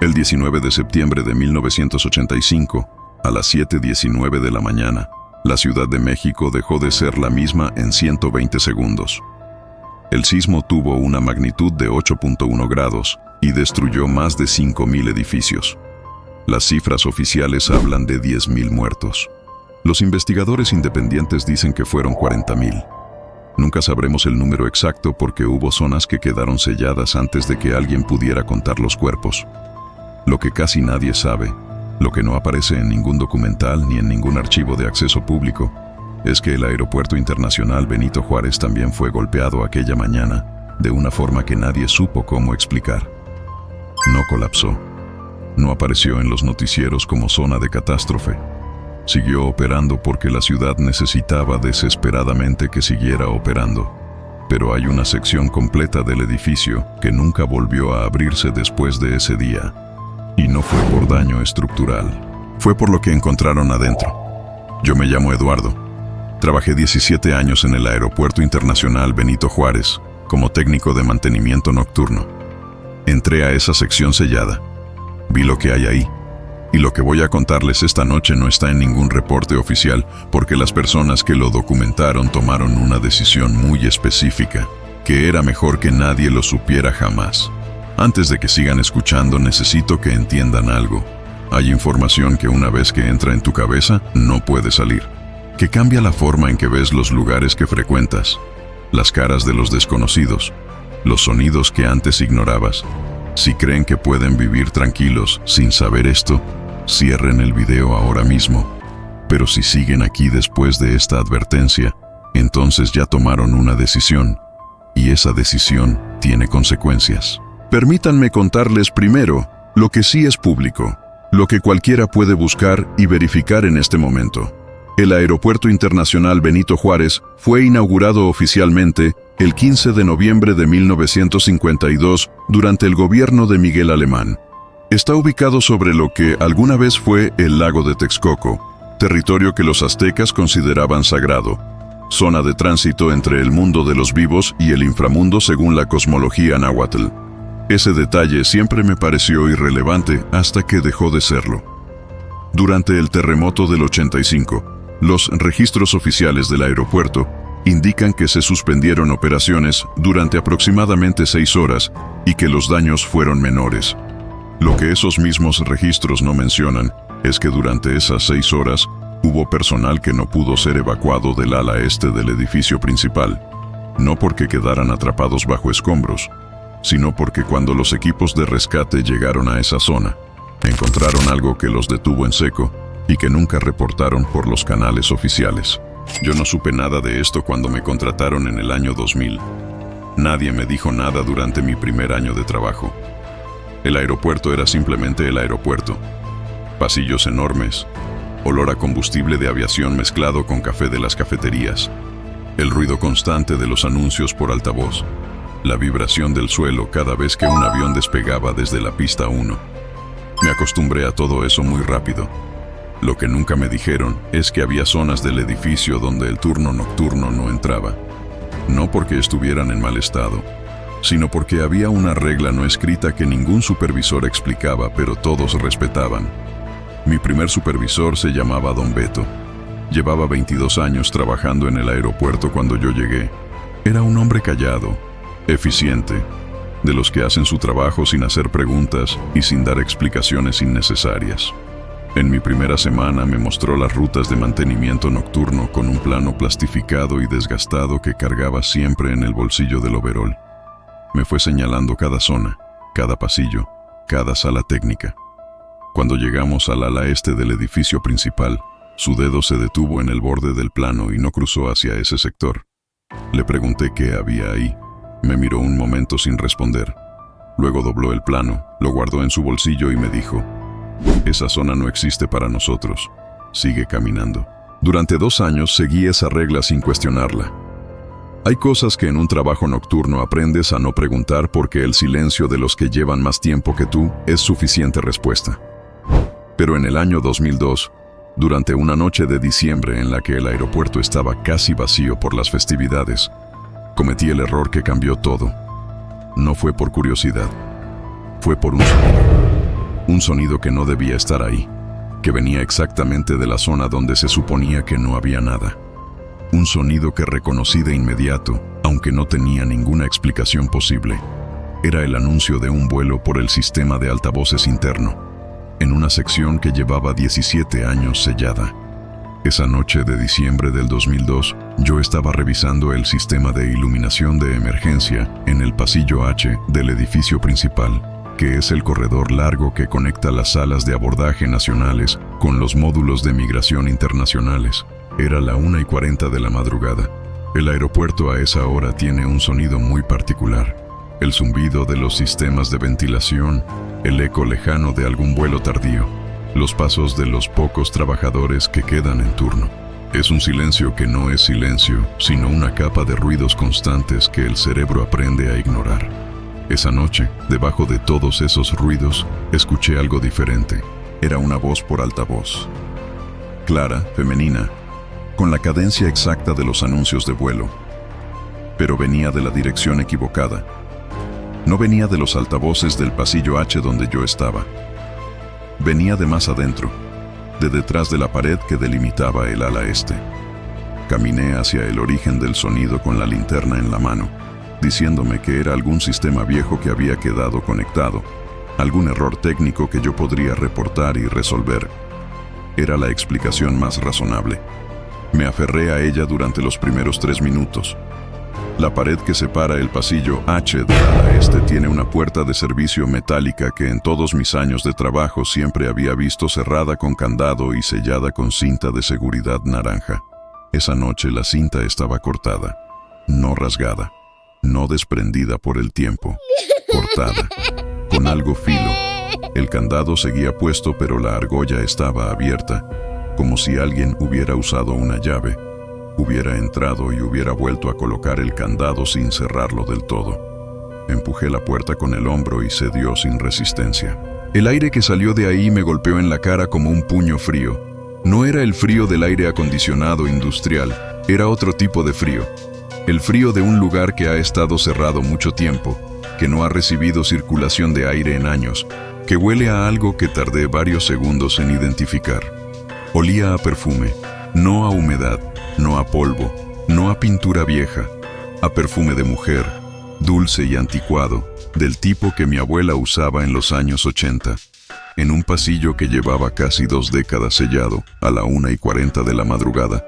El 19 de septiembre de 1985, a las 7:19 de la mañana, la Ciudad de México dejó de ser la misma en 120 segundos. El sismo tuvo una magnitud de 8.1 grados y destruyó más de 5.000 edificios. Las cifras oficiales hablan de 10.000 muertos. Los investigadores independientes dicen que fueron 40.000. Nunca sabremos el número exacto porque hubo zonas que quedaron selladas antes de que alguien pudiera contar los cuerpos. Lo que casi nadie sabe, lo que no aparece en ningún documental ni en ningún archivo de acceso público, es que el Aeropuerto Internacional Benito Juárez también fue golpeado aquella mañana, de una forma que nadie supo cómo explicar. No colapsó. No apareció en los noticieros como zona de catástrofe. Siguió operando porque la ciudad necesitaba desesperadamente que siguiera operando. Pero hay una sección completa del edificio que nunca volvió a abrirse después de ese día. Y no fue por daño estructural. Fue por lo que encontraron adentro. Yo me llamo Eduardo. Trabajé 17 años en el Aeropuerto Internacional Benito Juárez como técnico de mantenimiento nocturno. Entré a esa sección sellada. Vi lo que hay ahí. Y lo que voy a contarles esta noche no está en ningún reporte oficial porque las personas que lo documentaron tomaron una decisión muy específica, que era mejor que nadie lo supiera jamás. Antes de que sigan escuchando, necesito que entiendan algo. Hay información que una vez que entra en tu cabeza, no puede salir. Que cambia la forma en que ves los lugares que frecuentas, las caras de los desconocidos, los sonidos que antes ignorabas. Si creen que pueden vivir tranquilos sin saber esto, cierren el video ahora mismo. Pero si siguen aquí después de esta advertencia, entonces ya tomaron una decisión, y esa decisión tiene consecuencias. Permítanme contarles primero lo que sí es público, lo que cualquiera puede buscar y verificar en este momento. El Aeropuerto Internacional Benito Juárez fue inaugurado oficialmente el 15 de noviembre de 1952 durante el gobierno de Miguel Alemán. Está ubicado sobre lo que alguna vez fue el lago de Texcoco, territorio que los aztecas consideraban sagrado, zona de tránsito entre el mundo de los vivos y el inframundo según la cosmología náhuatl. Ese detalle siempre me pareció irrelevante hasta que dejó de serlo. Durante el terremoto del 85, los registros oficiales del aeropuerto indican que se suspendieron operaciones durante aproximadamente 6 horas y que los daños fueron menores. Lo que esos mismos registros no mencionan es que durante esas 6 horas hubo personal que no pudo ser evacuado del ala este del edificio principal, no porque quedaran atrapados bajo escombros, sino porque cuando los equipos de rescate llegaron a esa zona, encontraron algo que los detuvo en seco y que nunca reportaron por los canales oficiales. Yo no supe nada de esto cuando me contrataron en el año 2000. Nadie me dijo nada durante mi primer año de trabajo. El aeropuerto era simplemente el aeropuerto. Pasillos enormes, olor a combustible de aviación mezclado con café de las cafeterías, el ruido constante de los anuncios por altavoz, la vibración del suelo cada vez que un avión despegaba desde la pista 1. Me acostumbré a todo eso muy rápido. Lo que nunca me dijeron es que había zonas del edificio donde el turno nocturno no entraba. No porque estuvieran en mal estado, sino porque había una regla no escrita que ningún supervisor explicaba, pero todos respetaban. Mi primer supervisor se llamaba Don Beto. Llevaba 22 años trabajando en el aeropuerto cuando yo llegué. Era un hombre callado, eficiente, de los que hacen su trabajo sin hacer preguntas y sin dar explicaciones innecesarias. En mi primera semana me mostró las rutas de mantenimiento nocturno con un plano plastificado y desgastado que cargaba siempre en el bolsillo del overol. Me fue señalando cada zona, cada pasillo, cada sala técnica. Cuando llegamos al ala este del edificio principal, su dedo se detuvo en el borde del plano y no cruzó hacia ese sector. Le pregunté qué había ahí. Me miró un momento sin responder. Luego dobló el plano, lo guardó en su bolsillo y me dijo: «Esa zona no existe para nosotros. Sigue caminando». Durante 2 años seguí esa regla sin cuestionarla. Hay cosas que en un trabajo nocturno aprendes a no preguntar porque el silencio de los que llevan más tiempo que tú es suficiente respuesta. Pero en el año 2002, durante una noche de diciembre en la que el aeropuerto estaba casi vacío por las festividades, cometí el error que cambió todo. No fue por curiosidad, fue por un sonido. Un sonido que no debía estar ahí, que venía exactamente de la zona donde se suponía que no había nada. Un sonido que reconocí de inmediato, aunque no tenía ninguna explicación posible. Era el anuncio de un vuelo por el sistema de altavoces interno, en una sección que llevaba 17 años sellada. Esa noche de diciembre del 2002, yo estaba revisando el sistema de iluminación de emergencia en el pasillo H del edificio principal, que es el corredor largo que conecta las salas de abordaje nacionales con los módulos de migración internacionales. Era la 1:40 de la madrugada. El aeropuerto a esa hora tiene un sonido muy particular. El zumbido de los sistemas de ventilación, el eco lejano de algún vuelo tardío, los pasos de los pocos trabajadores que quedan en turno. Es un silencio que no es silencio, sino una capa de ruidos constantes que el cerebro aprende a ignorar. Esa noche, debajo de todos esos ruidos, escuché algo diferente. Era una voz por altavoz. Clara, femenina, con la cadencia exacta de los anuncios de vuelo. Pero venía de la dirección equivocada. No venía de los altavoces del pasillo H donde yo estaba. Venía de más adentro, de detrás de la pared que delimitaba el ala este. Caminé hacia el origen del sonido con la linterna en la mano, diciéndome que era algún sistema viejo que había quedado conectado, algún error técnico que yo podría reportar y resolver. Era la explicación más razonable. Me aferré a ella durante los primeros 3 minutos. La pared que separa el pasillo H del ala este tiene una puerta de servicio metálica que en todos mis años de trabajo siempre había visto cerrada con candado y sellada con cinta de seguridad naranja. Esa noche la cinta estaba cortada, no rasgada, no desprendida por el tiempo, cortada, con algo filo. El candado seguía puesto, pero la argolla estaba abierta, como si alguien hubiera usado una llave. Hubiera entrado y hubiera vuelto a colocar el candado sin cerrarlo del todo. Empujé la puerta con el hombro y cedió sin resistencia. El aire que salió de ahí me golpeó en la cara como un puño frío. No era el frío del aire acondicionado industrial, era otro tipo de frío. El frío de un lugar que ha estado cerrado mucho tiempo, que no ha recibido circulación de aire en años, que huele a algo que tardé varios segundos en identificar. Olía a perfume, no a humedad, no a polvo, no a pintura vieja, a perfume de mujer, dulce y anticuado, del tipo que mi abuela usaba en los años 80. En un pasillo que llevaba casi 2 décadas sellado, a la 1:40 de la madrugada,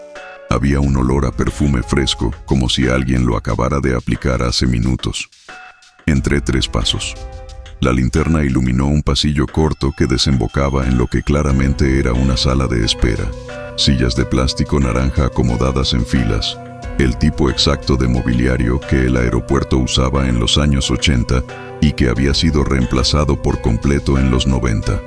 había un olor a perfume fresco, como si alguien lo acabara de aplicar hace minutos. Entré 3 pasos. La linterna iluminó un pasillo corto que desembocaba en lo que claramente era una sala de espera. Sillas de plástico naranja acomodadas en filas, el tipo exacto de mobiliario que el aeropuerto usaba en los años 80 y que había sido reemplazado por completo en los 90.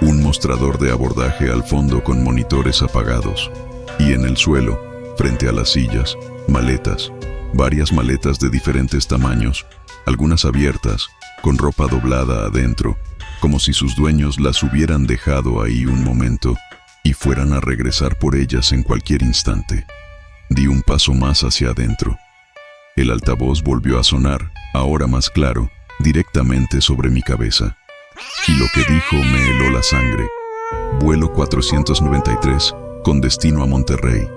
Un mostrador de abordaje al fondo con monitores apagados. Y en el suelo, frente a las sillas, maletas, varias maletas de diferentes tamaños, algunas abiertas, con ropa doblada adentro, como si sus dueños las hubieran dejado ahí un momento y fueran a regresar por ellas en cualquier instante. Di un paso más hacia adentro. El altavoz volvió a sonar, ahora más claro, directamente sobre mi cabeza. Y lo que dijo me heló la sangre. Vuelo 493, con destino a Monterrey.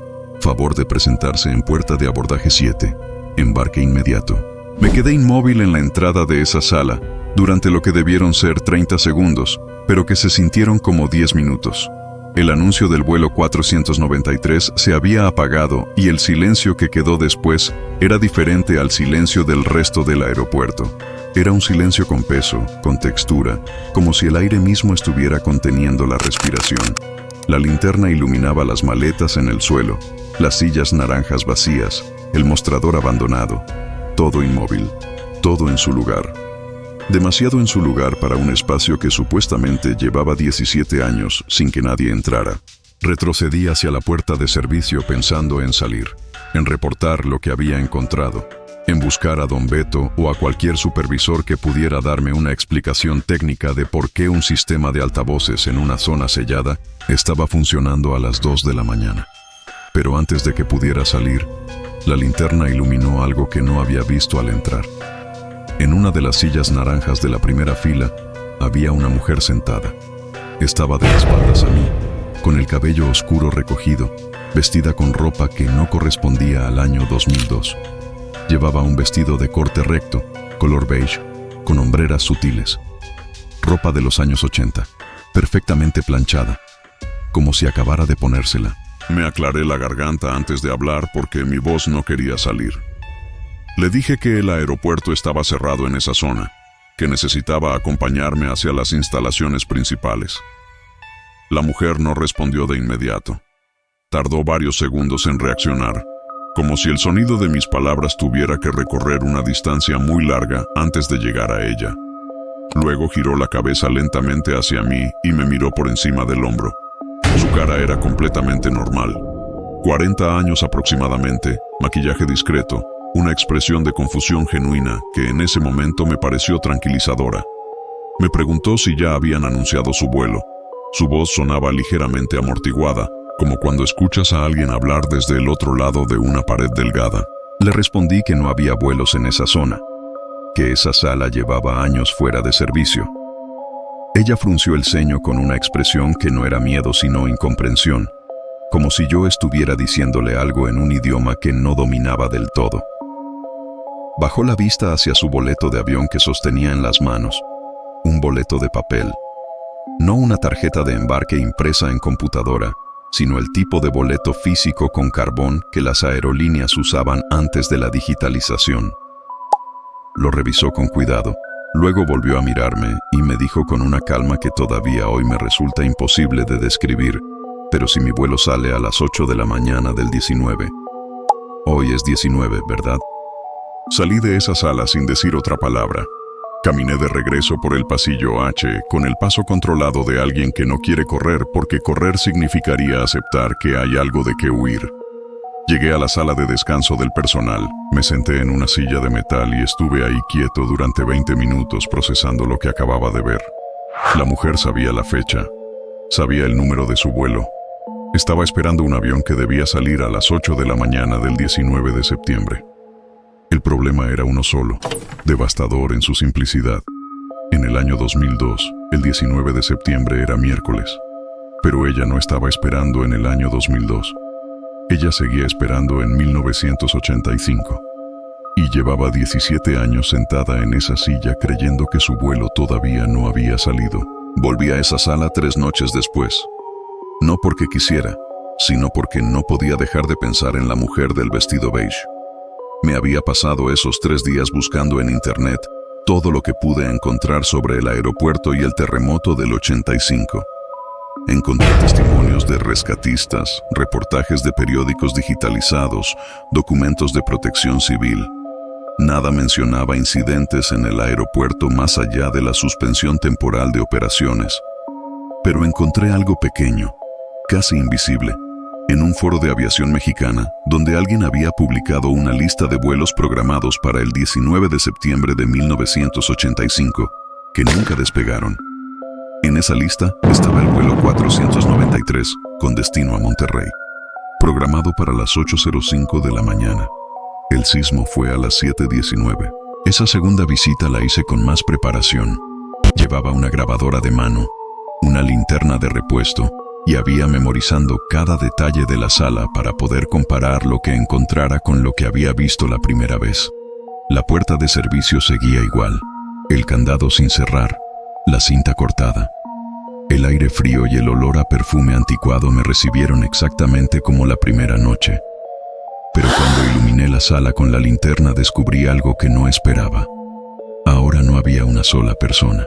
Favor de presentarse en puerta de abordaje 7. Embarque inmediato. Me quedé inmóvil en la entrada de esa sala, durante lo que debieron ser 30 segundos, pero que se sintieron como 10 minutos. El anuncio del vuelo 493 se había apagado y el silencio que quedó después era diferente al silencio del resto del aeropuerto. Era un silencio con peso, con textura, como si el aire mismo estuviera conteniendo la respiración. La linterna iluminaba las maletas en el suelo, las sillas naranjas vacías, el mostrador abandonado. Todo inmóvil, todo en su lugar. Demasiado en su lugar para un espacio que supuestamente llevaba 17 años sin que nadie entrara. Retrocedí hacia la puerta de servicio pensando en salir, en reportar lo que había encontrado, en buscar a don Beto o a cualquier supervisor que pudiera darme una explicación técnica de por qué un sistema de altavoces en una zona sellada estaba funcionando a las 2 de la mañana. Pero antes de que pudiera salir, la linterna iluminó algo que no había visto al entrar. En una de las sillas naranjas de la primera fila había una mujer sentada. Estaba de espaldas a mí, con el cabello oscuro recogido, vestida con ropa que no correspondía al año 2002. Llevaba un vestido de corte recto, color beige, con hombreras sutiles. Ropa de los años 80, perfectamente planchada, como si acabara de ponérsela. Me aclaré la garganta antes de hablar porque mi voz no quería salir. Le dije que el aeropuerto estaba cerrado en esa zona, que necesitaba acompañarme hacia las instalaciones principales. La mujer no respondió de inmediato. Tardó varios segundos en reaccionar, como si el sonido de mis palabras tuviera que recorrer una distancia muy larga antes de llegar a ella. Luego giró la cabeza lentamente hacia mí y me miró por encima del hombro. Su cara era completamente normal. 40 años aproximadamente, maquillaje discreto, una expresión de confusión genuina que en ese momento me pareció tranquilizadora. Me preguntó si ya habían anunciado su vuelo. Su voz sonaba ligeramente amortiguada, como cuando escuchas a alguien hablar desde el otro lado de una pared delgada. Le respondí que no había vuelos en esa zona, que esa sala llevaba años fuera de servicio. Ella frunció el ceño con una expresión que no era miedo sino incomprensión, como si yo estuviera diciéndole algo en un idioma que no dominaba del todo. Bajó la vista hacia su boleto de avión que sostenía en las manos, un boleto de papel. No una tarjeta de embarque impresa en computadora, sino el tipo de boleto físico con carbón que las aerolíneas usaban antes de la digitalización. Lo revisó con cuidado, luego volvió a mirarme y me dijo con una calma que todavía hoy me resulta imposible de describir, pero si mi vuelo sale a las 8 de la mañana del 19. Hoy es 19, ¿verdad? Salí de esa sala sin decir otra palabra. Caminé de regreso por el pasillo H con el paso controlado de alguien que no quiere correr porque correr significaría aceptar que hay algo de qué huir. Llegué a la sala de descanso del personal, me senté en una silla de metal y estuve ahí quieto durante 20 minutos procesando lo que acababa de ver. La mujer sabía la fecha, sabía el número de su vuelo. Estaba esperando un avión que debía salir a las 8 de la mañana del 19 de septiembre. El problema era uno solo, devastador en su simplicidad. En el año 2002, el 19 de septiembre era miércoles, pero ella no estaba esperando en el año 2002. Ella seguía esperando en 1985 y llevaba 17 años sentada en esa silla creyendo que su vuelo todavía no había salido. Volví a esa sala 3 noches después, no porque quisiera, sino porque no podía dejar de pensar en la mujer del vestido beige. Me había pasado esos 3 días buscando en internet todo lo que pude encontrar sobre el aeropuerto y el terremoto del 85. Encontré testimonios de rescatistas, reportajes de periódicos digitalizados, documentos de protección civil. Nada mencionaba incidentes en el aeropuerto más allá de la suspensión temporal de operaciones. Pero encontré algo pequeño, casi invisible, en un foro de aviación mexicana, donde alguien había publicado una lista de vuelos programados para el 19 de septiembre de 1985, que nunca despegaron. En esa lista estaba el vuelo 493, con destino a Monterrey, programado para las 8:05 de la mañana. El sismo fue a las 7:19. Esa segunda visita la hice con más preparación. Llevaba una grabadora de mano, una linterna de repuesto, y había memorizando cada detalle de la sala para poder comparar lo que encontrara con lo que había visto la primera vez. La puerta de servicio seguía igual, el candado sin cerrar, la cinta cortada. El aire frío y el olor a perfume anticuado me recibieron exactamente como la primera noche. Pero cuando iluminé la sala con la linterna descubrí algo que no esperaba. Ahora no había una sola persona.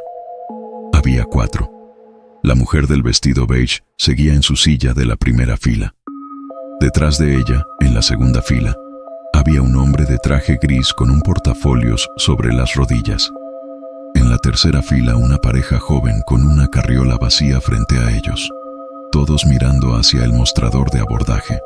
Había 4. La mujer del vestido beige seguía en su silla de la primera fila. Detrás de ella, en la segunda fila, había un hombre de traje gris con un portafolios sobre las rodillas. En la tercera fila, una pareja joven con una carriola vacía frente a ellos. Todos mirando hacia el mostrador de abordaje.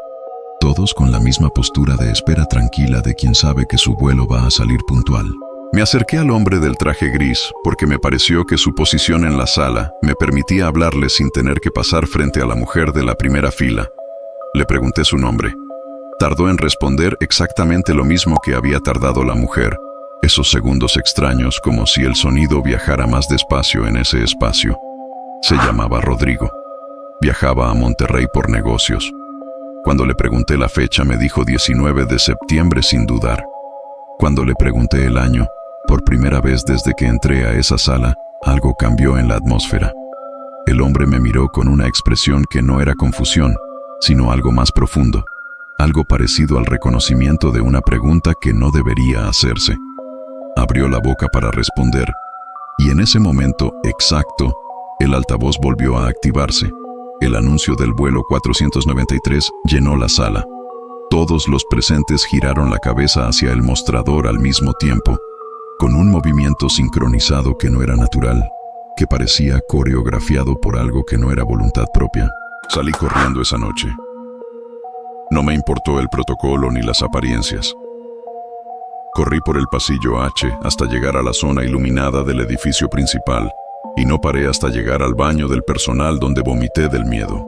Todos con la misma postura de espera tranquila de quien sabe que su vuelo va a salir puntual. Me acerqué al hombre del traje gris porque me pareció que su posición en la sala me permitía hablarle sin tener que pasar frente a la mujer de la primera fila. Le pregunté su nombre. Tardó en responder exactamente lo mismo que había tardado la mujer, Esos segundos extraños como si el sonido viajara más despacio en ese espacio. Se llamaba Rodrigo. Viajaba a Monterrey por negocios. Cuando le pregunté la fecha me dijo 19 de septiembre sin dudar. Cuando le pregunté el año, por primera vez desde que entré a esa sala, algo cambió en la atmósfera. El hombre me miró con una expresión que no era confusión, sino algo más profundo, algo parecido al reconocimiento de una pregunta que no debería hacerse. Abrió la boca para responder, y en ese momento exacto, el altavoz volvió a activarse. El anuncio del vuelo 493 llenó la sala. Todos los presentes giraron la cabeza hacia el mostrador al mismo tiempo, con un movimiento sincronizado que no era natural, que parecía coreografiado por algo que no era voluntad propia. Salí corriendo esa noche. No me importó el protocolo ni las apariencias. Corrí por el pasillo H hasta llegar a la zona iluminada del edificio principal y no paré hasta llegar al baño del personal donde vomité del miedo.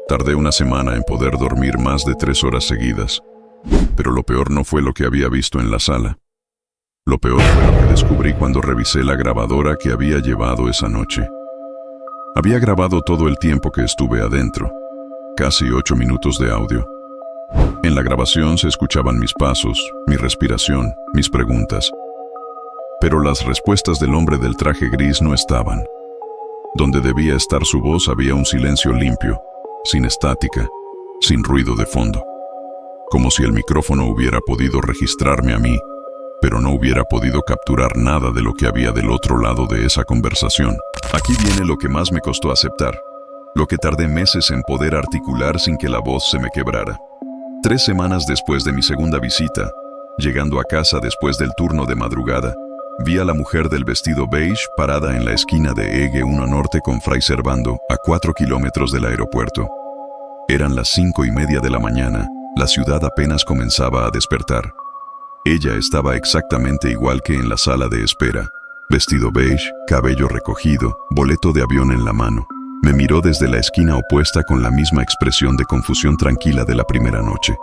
Tardé una semana en poder dormir más de 3 horas seguidas, pero lo peor no fue lo que había visto en la sala. Lo peor fue lo que descubrí cuando revisé la grabadora que había llevado esa noche. Había grabado todo el tiempo que estuve adentro, casi 8 minutos de audio. En la grabación se escuchaban mis pasos, mi respiración, mis preguntas. Pero las respuestas del hombre del traje gris no estaban. Donde debía estar su voz había un silencio limpio, sin estática, sin ruido de fondo. Como si el micrófono hubiera podido registrarme a mí, pero no hubiera podido capturar nada de lo que había del otro lado de esa conversación. Aquí viene lo que más me costó aceptar, lo que tardé meses en poder articular sin que la voz se me quebrara. 3 semanas después de mi segunda visita, llegando a casa después del turno de madrugada, vi a la mujer del vestido beige parada en la esquina de Eje 1 Norte con Fray Servando, a 4 kilómetros del aeropuerto. Eran las 5:30 de la mañana, la ciudad apenas comenzaba a despertar. Ella estaba exactamente igual que en la sala de espera. Vestido beige, cabello recogido, boleto de avión en la mano. Me miró desde la esquina opuesta con la misma expresión de confusión tranquila de la primera noche.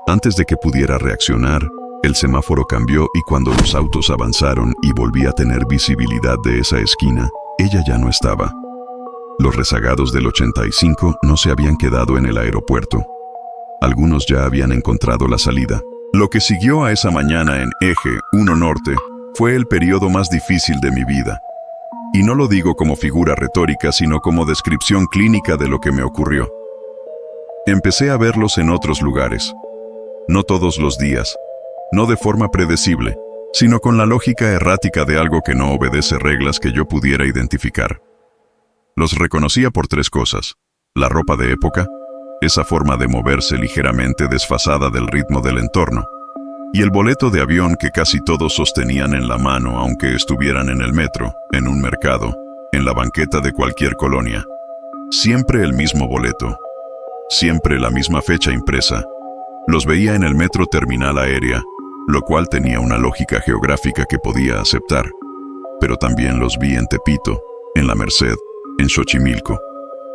Antes de que pudiera reaccionar, el semáforo cambió y cuando los autos avanzaron y volví a tener visibilidad de esa esquina, ella ya no estaba. Los rezagados del 85 no se habían quedado en el aeropuerto. Algunos ya habían encontrado la salida. Lo que siguió a esa mañana en Eje 1 Norte fue el periodo más difícil de mi vida. Y no lo digo como figura retórica, sino como descripción clínica de lo que me ocurrió. Empecé a verlos en otros lugares. No todos los días, no de forma predecible, sino con la lógica errática de algo que no obedece reglas que yo pudiera identificar. Los reconocía por 3 cosas: la ropa de época, esa forma de moverse ligeramente desfasada del ritmo del entorno, y el boleto de avión que casi todos sostenían en la mano aunque estuvieran en el metro, en un mercado, en la banqueta de cualquier colonia. Siempre el mismo boleto, siempre la misma fecha impresa. Los veía en el metro Terminal Aérea, lo cual tenía una lógica geográfica que podía aceptar, pero también los vi en Tepito, en La Merced, en Xochimilco,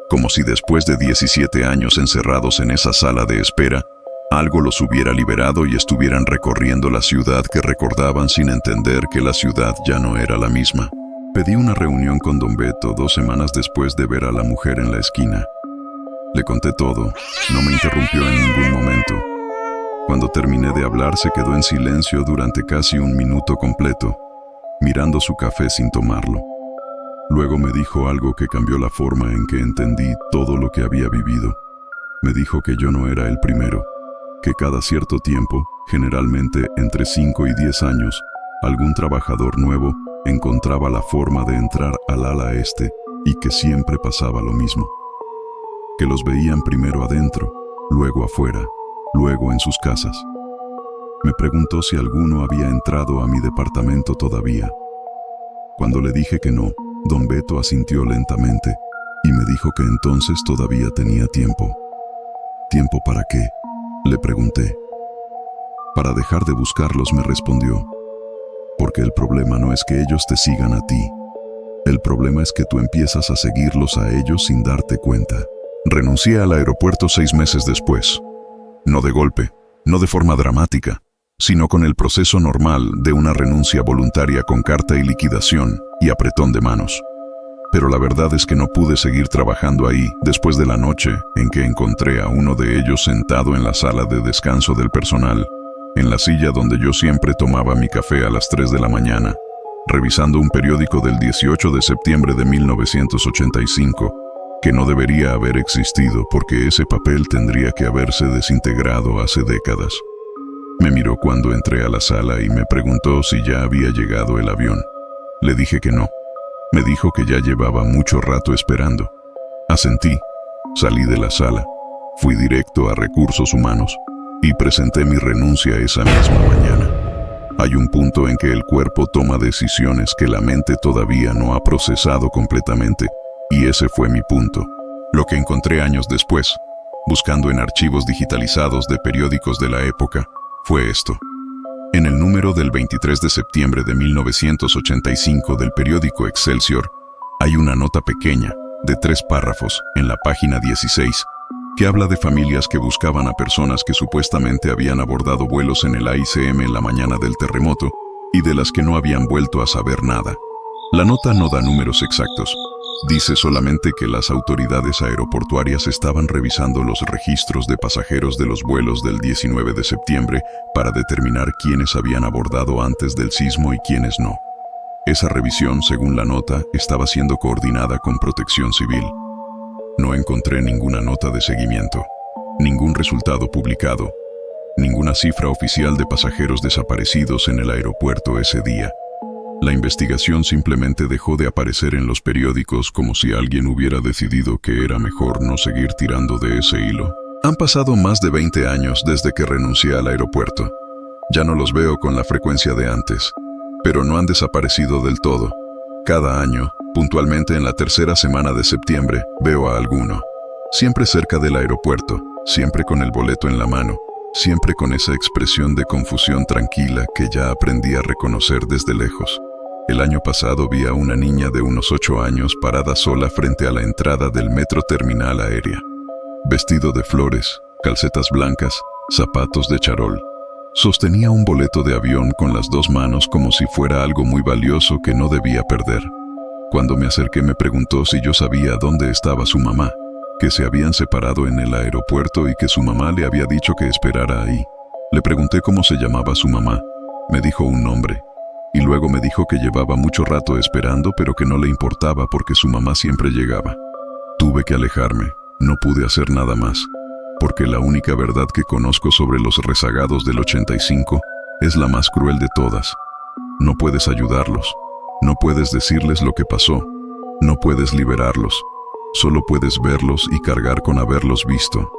como si después de 17 años encerrados en esa sala de espera, algo los hubiera liberado y estuvieran recorriendo la ciudad que recordaban sin entender que la ciudad ya no era la misma. Pedí una reunión con don Beto 2 semanas después de ver a la mujer en la esquina. Le conté todo, no me interrumpió en ningún momento. Cuando terminé de hablar se quedó en silencio durante casi 1 minuto completo, mirando su café sin tomarlo. Luego me dijo algo que cambió la forma en que entendí todo lo que había vivido. Me dijo que yo no era el primero, que cada cierto tiempo, generalmente entre 5 y 10 años, algún trabajador nuevo encontraba la forma de entrar al ala este y que siempre pasaba lo mismo. Que los veían primero adentro, luego afuera, luego en sus casas. Me preguntó si alguno había entrado a mi departamento todavía. Cuando le dije que no, don Beto asintió lentamente y me dijo que entonces todavía tenía tiempo. ¿Tiempo para qué?, le pregunté. Para dejar de buscarlos, me respondió. Porque el problema no es que ellos te sigan a ti. El problema es que tú empiezas a seguirlos a ellos sin darte cuenta. Renuncié al aeropuerto 6 meses después. No de golpe, no de forma dramática, sino con el proceso normal de una renuncia voluntaria con carta y liquidación y apretón de manos. Pero la verdad es que no pude seguir trabajando ahí después de la noche en que encontré a uno de ellos sentado en la sala de descanso del personal, en la silla donde yo siempre tomaba mi café a las 3 de la mañana, revisando un periódico del 18 de septiembre de 1985, que no debería haber existido porque ese papel tendría que haberse desintegrado hace décadas. Me miró cuando entré a la sala y me preguntó si ya había llegado el avión. Le dije que no. Me dijo que ya llevaba mucho rato esperando. Asentí, salí de la sala, fui directo a Recursos Humanos y presenté mi renuncia esa misma mañana. Hay un punto en que el cuerpo toma decisiones que la mente todavía no ha procesado completamente, y ese fue mi punto. Lo que encontré años después, buscando en archivos digitalizados de periódicos de la época, fue esto. En el número del 23 de septiembre de 1985 del periódico Excelsior, hay una nota pequeña, de 3 párrafos, en la página 16, que habla de familias que buscaban a personas que supuestamente habían abordado vuelos en el AICM en la mañana del terremoto y de las que no habían vuelto a saber nada. La nota no da números exactos. Dice solamente que las autoridades aeroportuarias estaban revisando los registros de pasajeros de los vuelos del 19 de septiembre para determinar quiénes habían abordado antes del sismo y quiénes no. Esa revisión, según la nota, estaba siendo coordinada con Protección Civil. No encontré ninguna nota de seguimiento, ningún resultado publicado, ninguna cifra oficial de pasajeros desaparecidos en el aeropuerto ese día. La investigación simplemente dejó de aparecer en los periódicos como si alguien hubiera decidido que era mejor no seguir tirando de ese hilo. Han pasado más de 20 años desde que renuncié al aeropuerto. Ya no los veo con la frecuencia de antes, pero no han desaparecido del todo. Cada año, puntualmente en la tercera semana de septiembre, veo a alguno. Siempre cerca del aeropuerto, siempre con el boleto en la mano, siempre con esa expresión de confusión tranquila que ya aprendí a reconocer desde lejos. El año pasado vi a una niña de unos 8 años parada sola frente a la entrada del metro terminal aérea. Vestido de flores, calcetas blancas, zapatos de charol. Sostenía un boleto de avión con las 2 manos como si fuera algo muy valioso que no debía perder. Cuando me acerqué me preguntó si yo sabía dónde estaba su mamá, que se habían separado en el aeropuerto y que su mamá le había dicho que esperara ahí. Le pregunté cómo se llamaba su mamá. Me dijo un nombre. Y luego me dijo que llevaba mucho rato esperando, pero que no le importaba porque su mamá siempre llegaba. Tuve que alejarme, no pude hacer nada más, porque la única verdad que conozco sobre los rezagados del 85 es la más cruel de todas. No puedes ayudarlos, no puedes decirles lo que pasó, no puedes liberarlos, solo puedes verlos y cargar con haberlos visto.